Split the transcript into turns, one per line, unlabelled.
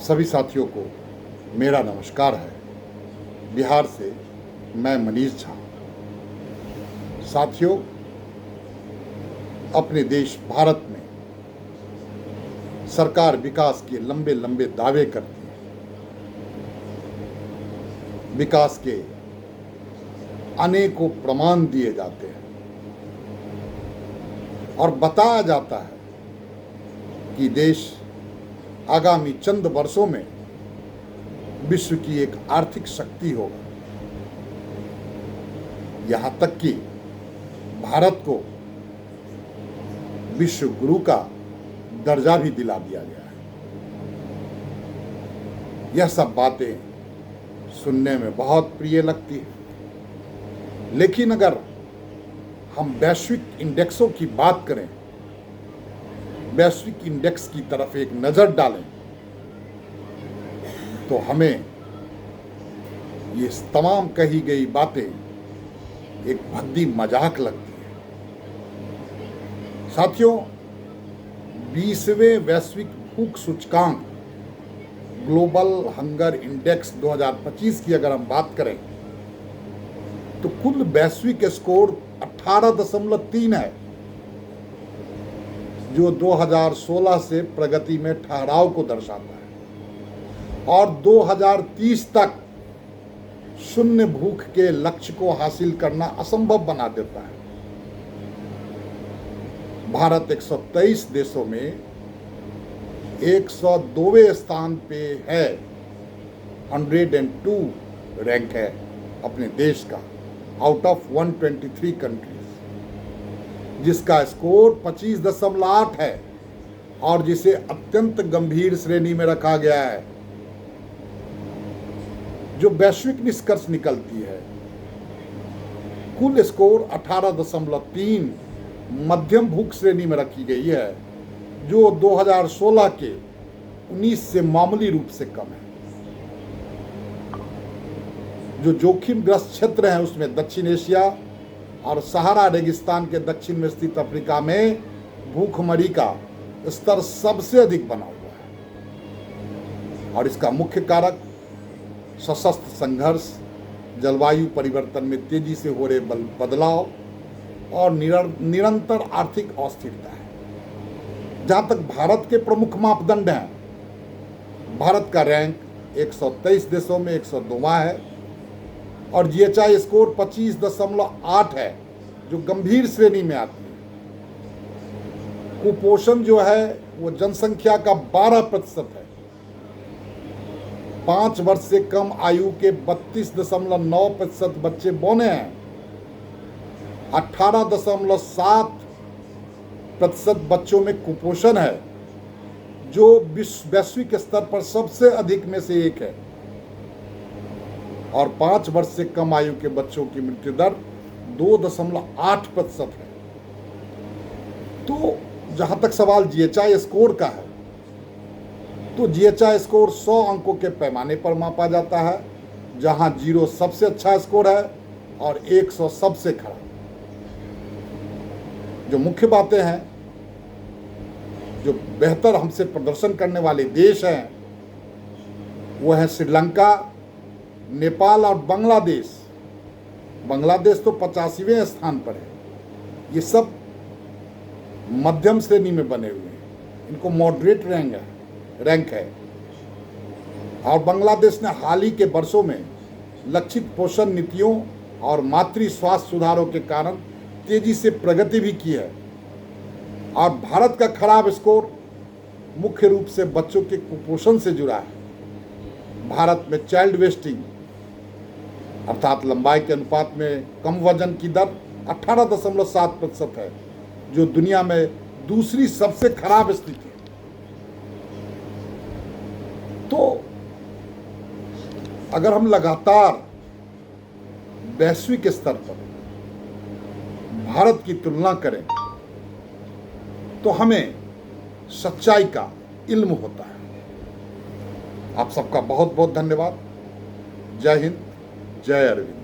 सभी साथियों को मेरा नमस्कार है। बिहार से मैं मनीष झा। साथियों, अपने देश भारत में सरकार विकास के लंबे लंबे दावे करती है। विकास के अनेकों प्रमाण दिए जाते हैं और बताया जाता है कि देश आगामी चंद वर्षों में विश्व की एक आर्थिक शक्ति होगा। यहां तक कि भारत को विश्व गुरु का दर्जा भी दिला दिया गया है। यह सब बातें सुनने में बहुत प्रिय लगती है, लेकिन अगर हम वैश्विक इंडेक्सों की बात करें, वैश्विक इंडेक्स की तरफ एक नजर डालें, तो हमें ये तमाम कही गई बातें एक भद्दी मजाक लगती है। साथियों, 20वें वैश्विक भूख सूचकांक ग्लोबल हंगर इंडेक्स 2025 की अगर हम बात करें तो कुल वैश्विक स्कोर 18.3 है, जो 2016 से प्रगति में ठहराव को दर्शाता है और 2030 तक शून्य भूख के लक्ष्य को हासिल करना असंभव बना देता है। भारत 123 देशों में 102वें स्थान पे है। 102 रैंक है अपने देश का आउट ऑफ 123 कंट्रीज, जिसका स्कोर 25.8 है और जिसे अत्यंत गंभीर श्रेणी में रखा गया है। जो वैश्विक निष्कर्ष निकलती है, कुल स्कोर 18.3 मध्यम भूख श्रेणी में रखी गई है, जो 2016 के 19 से मामूली रूप से कम है। जो जोखिमग्रस्त क्षेत्र हैं उसमें दक्षिण एशिया और सहारा रेगिस्तान के दक्षिण में स्थित अफ्रीका में भूखमरी का स्तर सबसे अधिक बना हुआ है और इसका मुख्य कारक सशस्त्र संघर्ष, जलवायु परिवर्तन में तेजी से हो रहे बदलाव और निरंतर आर्थिक अस्थिरता है। जहां तक भारत के प्रमुख मापदंड हैं, भारत का रैंक 123 देशों में 102वां है और जीएचआई स्कोर 25.8 है, जो गंभीर श्रेणी में आती है। कुपोषण जो है वो जनसंख्या का 12% है। 5 वर्ष से कम आयु के 32.9% बच्चे बौने हैं। 18.7% बच्चों में कुपोषण है, जो वैश्विक स्तर पर सबसे अधिक में से एक है और 5 वर्ष से कम आयु के बच्चों की मृत्यु दर 2.8% है। तो जहां तक सवाल जीएचआई स्कोर का है, तो जीएचआई स्कोर 100 अंकों के पैमाने पर मापा जाता है, जहां 0 सबसे अच्छा स्कोर है और 100 सबसे खराब। जो मुख्य बातें हैं, जो बेहतर हमसे प्रदर्शन करने वाले देश हैं, वो है श्रीलंका, नेपाल और बांग्लादेश। बांग्लादेश तो 85वें स्थान पर है। ये सब मध्यम श्रेणी में बने हुए हैं, इनको मॉडरेट रैंक है और बांग्लादेश ने हाल ही के वर्षों में लक्षित पोषण नीतियों और मातृ स्वास्थ्य सुधारों के कारण तेजी से प्रगति भी की है। और भारत का खराब स्कोर मुख्य रूप से बच्चों के कुपोषण से जुड़ा है। भारत में चाइल्ड वेस्टिंग अर्थात लंबाई के अनुपात में कम वजन की दर 18.7% है, जो दुनिया में दूसरी सबसे खराब स्थिति है। तो अगर हम लगातार वैश्विक स्तर पर भारत की तुलना करें तो हमें सच्चाई का इल्म होता है। आप सबका बहुत बहुत धन्यवाद। जय हिंद, जय अरविंद।